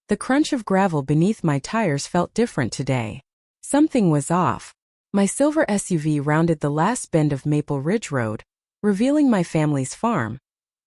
The crunch of gravel beneath my tires felt different today. Something was off. My silver SUV rounded the last bend of Maple Ridge Road, revealing my family's farm.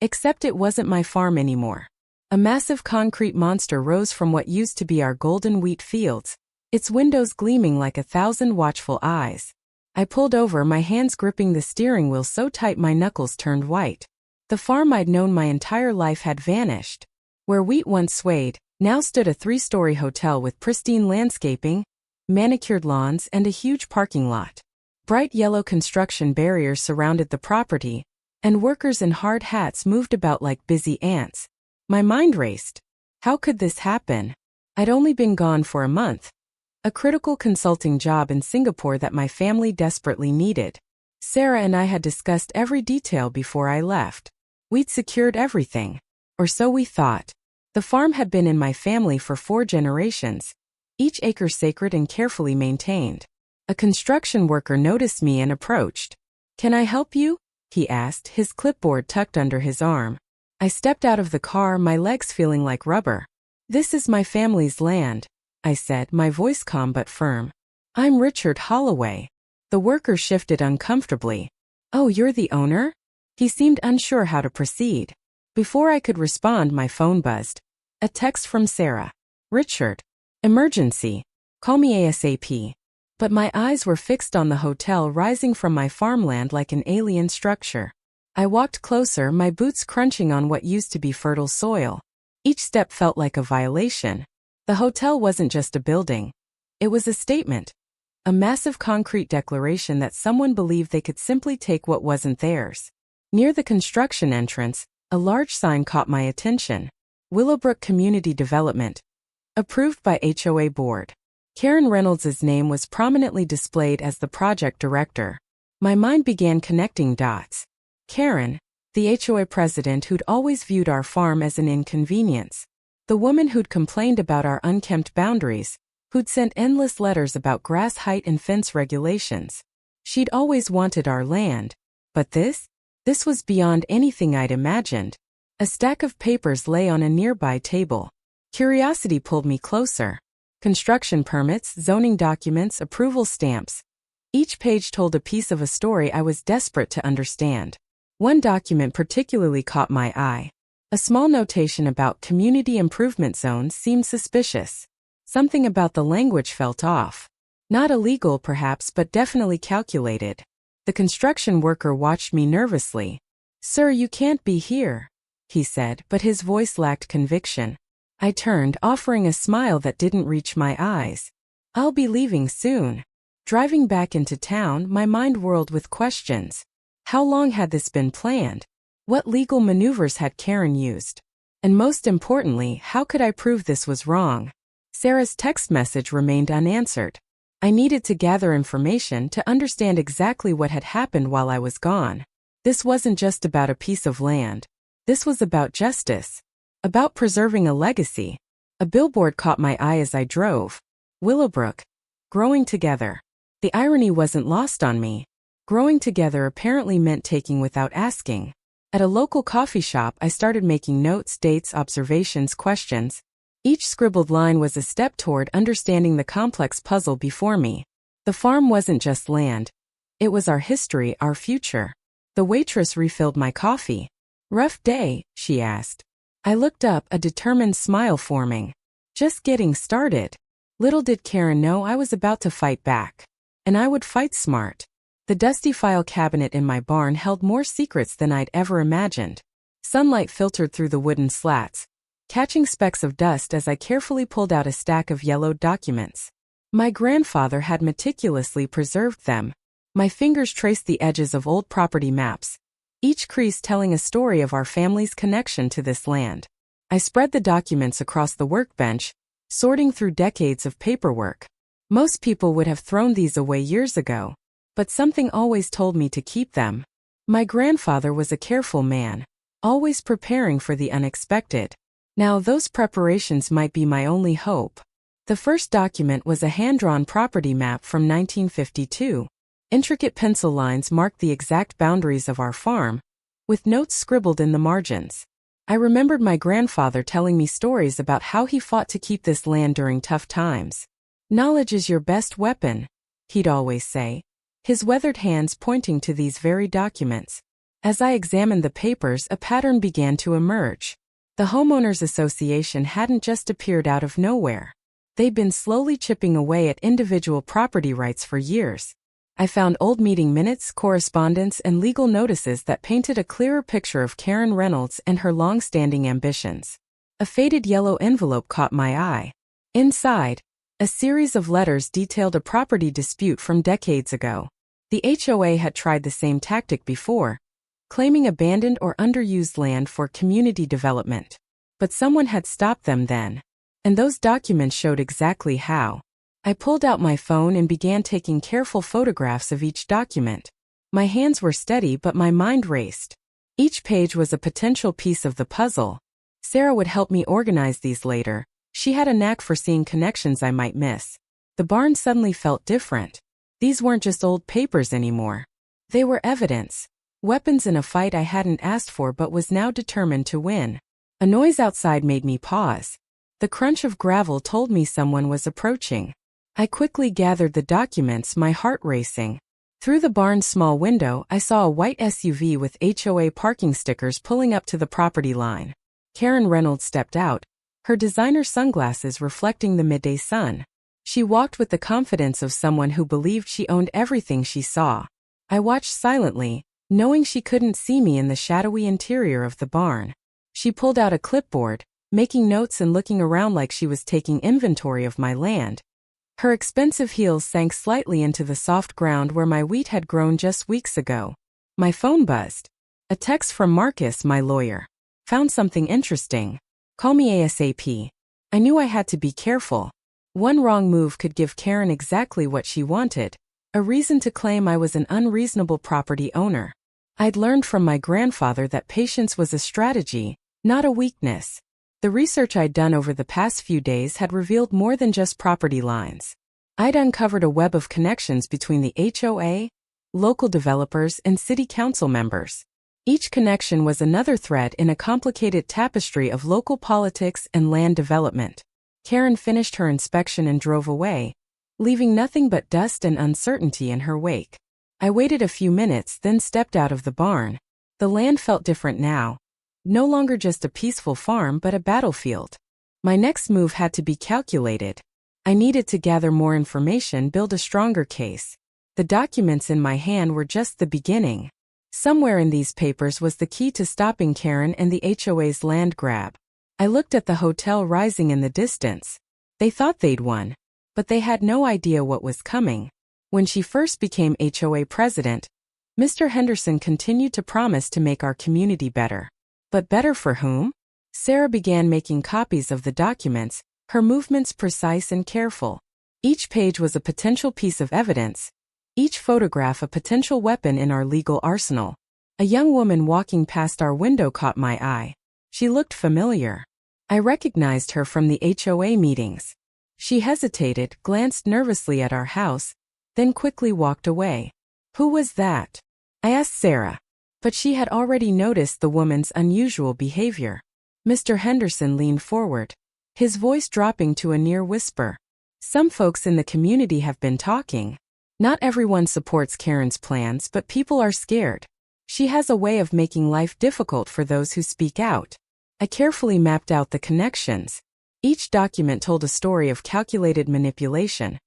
Except it wasn't my farm anymore. A massive concrete monster rose from what used to be our golden wheat fields, its windows gleaming like 1,000 watchful eyes. I pulled over, my hands gripping the steering wheel so tight my knuckles turned white. The farm I'd known my entire life had vanished. Where wheat once swayed, now stood a 3-story hotel with pristine landscaping, manicured lawns, and a huge parking lot. Bright yellow construction barriers surrounded the property, and workers in hard hats moved about like busy ants. My mind raced. How could this happen? I'd only been gone for a month. A critical consulting job in Singapore that my family desperately needed. Sarah and I had discussed every detail before I left. We'd secured everything. Or so we thought. The farm had been in my family for 4 generations, each acre sacred and carefully maintained. A construction worker noticed me and approached. "Can I help you?" he asked, his clipboard tucked under his arm. I stepped out of the car, my legs feeling like rubber. "This is my family's land," I said, my voice calm but firm. "I'm Richard Holloway." The worker shifted uncomfortably. "Oh, you're the owner?" He seemed unsure how to proceed. Before I could respond, my phone buzzed. A text from Sarah. "Richard. Emergency. Call me ASAP." But my eyes were fixed on the hotel rising from my farmland like an alien structure. I walked closer, my boots crunching on what used to be fertile soil. Each step felt like a violation. The hotel wasn't just a building. It was a statement. A massive concrete declaration that someone believed they could simply take what wasn't theirs. Near the construction entrance, a large sign caught my attention. Willowbrook Community Development. Approved by HOA Board. Karen Reynolds' name was prominently displayed as the project director. My mind began connecting dots. Karen, the HOA president who'd always viewed our farm as an inconvenience. The woman who'd complained about our unkempt boundaries, who'd sent endless letters about grass height and fence regulations. She'd always wanted our land. But this was beyond anything I'd imagined. A stack of papers lay on a nearby table. Curiosity pulled me closer. Construction permits, zoning documents, approval stamps. Each page told a piece of a story I was desperate to understand. One document particularly caught my eye. A small notation about community improvement zones seemed suspicious. Something about the language felt off. Not illegal perhaps, but definitely calculated. The construction worker watched me nervously. "Sir, you can't be here," he said, but his voice lacked conviction. I turned, offering a smile that didn't reach my eyes. "I'll be leaving soon." Driving back into town, my mind whirled with questions. How long had this been planned? What legal maneuvers had Karen used? And most importantly, how could I prove this was wrong? Sarah's text message remained unanswered. I needed to gather information to understand exactly what had happened while I was gone. This wasn't just about a piece of land. This was about justice. About preserving a legacy. A billboard caught my eye as I drove. Willowbrook. Growing together. The irony wasn't lost on me. Growing together apparently meant taking without asking. At a local coffee shop, I started making notes, dates, observations, questions. Each scribbled line was a step toward understanding the complex puzzle before me. The farm wasn't just land. It was our history, our future. The waitress refilled my coffee. "Rough day?" she asked. I looked up, a determined smile forming. Just getting started. Little did Karen know I was about to fight back. And I would fight smart. The dusty file cabinet in my barn held more secrets than I'd ever imagined. Sunlight filtered through the wooden slats, catching specks of dust as I carefully pulled out a stack of yellowed documents. My grandfather had meticulously preserved them. My fingers traced the edges of old property maps, each crease telling a story of our family's connection to this land. I spread the documents across the workbench, sorting through decades of paperwork. Most people would have thrown these away years ago, but something always told me to keep them. My grandfather was a careful man, always preparing for the unexpected. Now those preparations might be my only hope. The first document was a hand-drawn property map from 1952. Intricate pencil lines marked the exact boundaries of our farm, with notes scribbled in the margins. I remembered my grandfather telling me stories about how he fought to keep this land during tough times. Knowledge is your best weapon, he'd always say, his weathered hands pointing to these very documents. As I examined the papers, a pattern began to emerge. The Homeowners Association hadn't just appeared out of nowhere. They'd been slowly chipping away at individual property rights for years. I found old meeting minutes, correspondence, and legal notices that painted a clearer picture of Karen Reynolds and her long-standing ambitions. A faded yellow envelope caught my eye. Inside, a series of letters detailed a property dispute from decades ago. The HOA had tried the same tactic before, claiming abandoned or underused land for community development. But someone had stopped them then. And those documents showed exactly how. I pulled out my phone and began taking careful photographs of each document. My hands were steady, but my mind raced. Each page was a potential piece of the puzzle. Sarah would help me organize these later. She had a knack for seeing connections I might miss. The barn suddenly felt different. These weren't just old papers anymore. They were evidence. Weapons in a fight I hadn't asked for but was now determined to win. A noise outside made me pause. The crunch of gravel told me someone was approaching. I quickly gathered the documents, my heart racing. Through the barn's small window, I saw a white SUV with HOA parking stickers pulling up to the property line. Karen Reynolds stepped out, her designer sunglasses reflecting the midday sun. She walked with the confidence of someone who believed she owned everything she saw. I watched silently, knowing she couldn't see me in the shadowy interior of the barn. She pulled out a clipboard, making notes and looking around like she was taking inventory of my land. Her expensive heels sank slightly into the soft ground where my wheat had grown just weeks ago. My phone buzzed. A text from Marcus, my lawyer. Found something interesting. Call me ASAP. I knew I had to be careful. One wrong move could give Karen exactly what she wanted, a reason to claim I was an unreasonable property owner. I'd learned from my grandfather that patience was a strategy, not a weakness. The research I'd done over the past few days had revealed more than just property lines. I'd uncovered a web of connections between the HOA, local developers, and city council members. Each connection was another thread in a complicated tapestry of local politics and land development. Karen finished her inspection and drove away, leaving nothing but dust and uncertainty in her wake. I waited a few minutes, then stepped out of the barn. The land felt different now. No longer just a peaceful farm but a battlefield. My next move had to be calculated. I needed to gather more information, build a stronger case. The documents in my hand were just the beginning. Somewhere in these papers was the key to stopping Karen and the HOA's land grab. I looked at the hotel rising in the distance. They thought they'd won, but they had no idea what was coming. When she first became HOA president, Mr. Henderson continued to promise to make our community better. But better for whom? Sarah began making copies of the documents, her movements precise and careful. Each page was a potential piece of evidence, each photograph a potential weapon in our legal arsenal. A young woman walking past our window caught my eye. She looked familiar. I recognized her from the HOA meetings. She hesitated, glanced nervously at our house, then quickly walked away. Who was that? I asked Sarah. But she had already noticed the woman's unusual behavior. Mr. Henderson leaned forward, his voice dropping to a near whisper. Some folks in the community have been talking. Not everyone supports Karen's plans, but people are scared. She has a way of making life difficult for those who speak out. I carefully mapped out the connections. Each document told a story of calculated manipulation,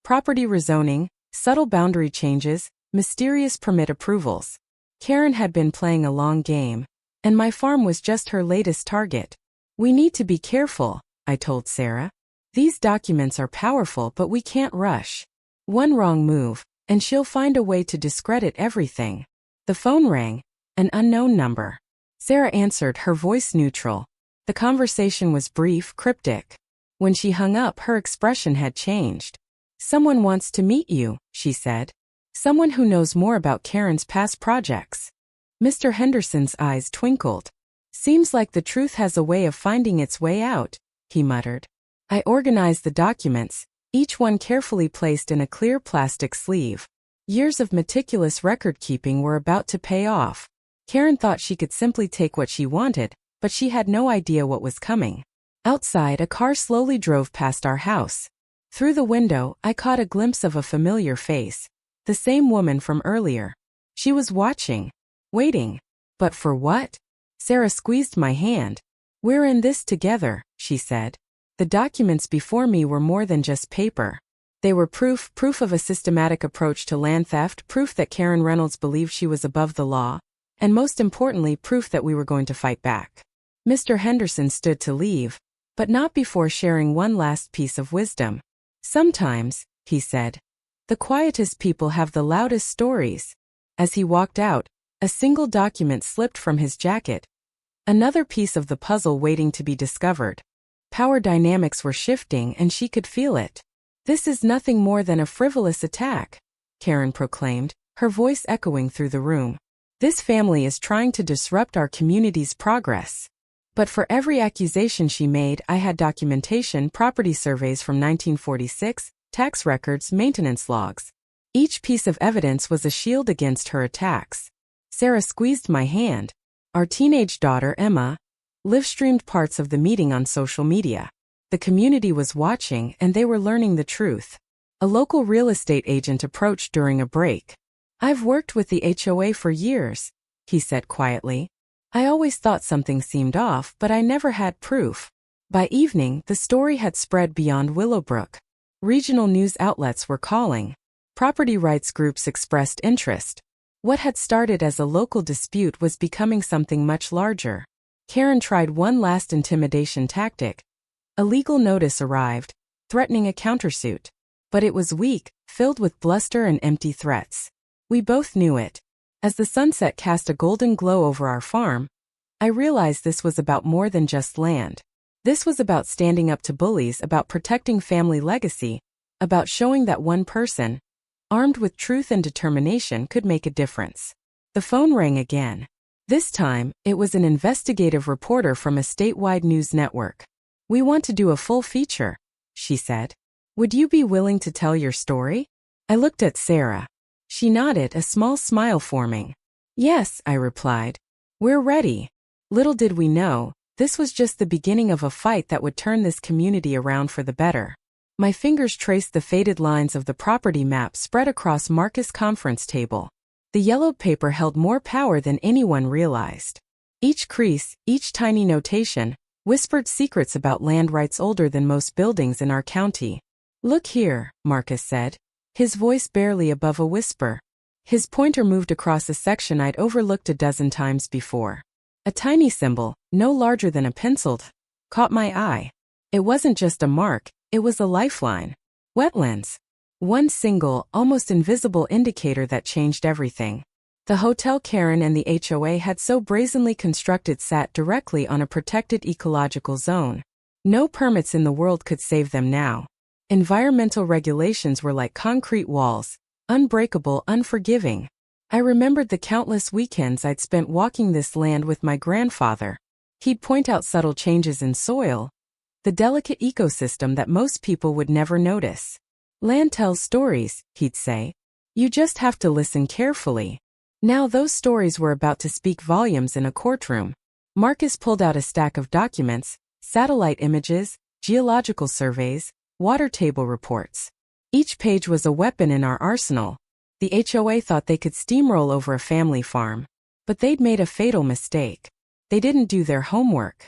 property rezoning, subtle boundary changes, mysterious permit approvals. Karen had been playing a long game, and my farm was just her latest target. We need to be careful, I told Sarah. These documents are powerful, but we can't rush. One wrong move, and she'll find a way to discredit everything. The phone rang, an unknown number. Sarah answered, her voice neutral. The conversation was brief, cryptic. When she hung up, her expression had changed. Someone wants to meet you, she said. Someone who knows more about Karen's past projects. Mr. Henderson's eyes twinkled. Seems like the truth has a way of finding its way out, he muttered. I organized the documents, each one carefully placed in a clear plastic sleeve. Years of meticulous record-keeping were about to pay off. Karen thought she could simply take what she wanted, but she had no idea what was coming. Outside, a car slowly drove past our house. Through the window, I caught a glimpse of a familiar face. The same woman from earlier. She was watching. Waiting. But for what? Sarah squeezed my hand. "We're in this together," she said. The documents before me were more than just paper. They were proof of a systematic approach to land theft, proof that Karen Reynolds believed she was above the law, and most importantly, proof that we were going to fight back. Mr. Henderson stood to leave, but not before sharing one last piece of wisdom. "Sometimes," he said, "the quietest people have the loudest stories." As he walked out, a single document slipped from his jacket. Another piece of the puzzle waiting to be discovered. Power dynamics were shifting and she could feel it. "This is nothing more than a frivolous attack," Karen proclaimed, her voice echoing through the room. "This family is trying to disrupt our community's progress." But for every accusation she made, I had documentation, property surveys from 1946, tax records, maintenance logs. Each piece of evidence was a shield against her attacks. Sarah squeezed my hand. Our teenage daughter, Emma, live-streamed parts of the meeting on social media. The community was watching and they were learning the truth. A local real estate agent approached during a break. "I've worked with the HOA for years," he said quietly. "I always thought something seemed off, but I never had proof." By evening, the story had spread beyond Willowbrook. Regional news outlets were calling. Property rights groups expressed interest. What had started as a local dispute was becoming something much larger. Karen tried one last intimidation tactic. A legal notice arrived, threatening a countersuit. But it was weak, filled with bluster and empty threats. We both knew it. As the sunset cast a golden glow over our farm, I realized this was about more than just land. This was about standing up to bullies, about protecting family legacy, about showing that one person, armed with truth and determination, could make a difference. The phone rang again. This time, it was an investigative reporter from a statewide news network. "We want to do a full feature," she said. "Would you be willing to tell your story?" I looked at Sarah. She nodded, a small smile forming. "Yes," I replied. "We're ready." Little did we know, this was just the beginning of a fight that would turn this community around for the better. My fingers traced the faded lines of the property map spread across Marcus' conference table. The yellowed paper held more power than anyone realized. Each crease, each tiny notation, whispered secrets about land rights older than most buildings in our county. "Look here," Marcus said, his voice barely above a whisper. His pointer moved across a section I'd overlooked a dozen times before. A tiny symbol, no larger than a pencil, caught my eye. It wasn't just a mark, it was a lifeline. Wetlands. One single, almost invisible indicator that changed everything. The hotel Karen and the HOA had so brazenly constructed sat directly on a protected ecological zone. No permits in the world could save them now. Environmental regulations were like concrete walls, unbreakable, unforgiving. I remembered the countless weekends I'd spent walking this land with my grandfather. He'd point out subtle changes in soil, the delicate ecosystem that most people would never notice. "Land tells stories," he'd say. "You just have to listen carefully." Now those stories were about to speak volumes in a courtroom. Marcus pulled out a stack of documents, satellite images, geological surveys, water table reports. Each page was a weapon in our arsenal. The HOA thought they could steamroll over a family farm. But they'd made a fatal mistake. They didn't do their homework.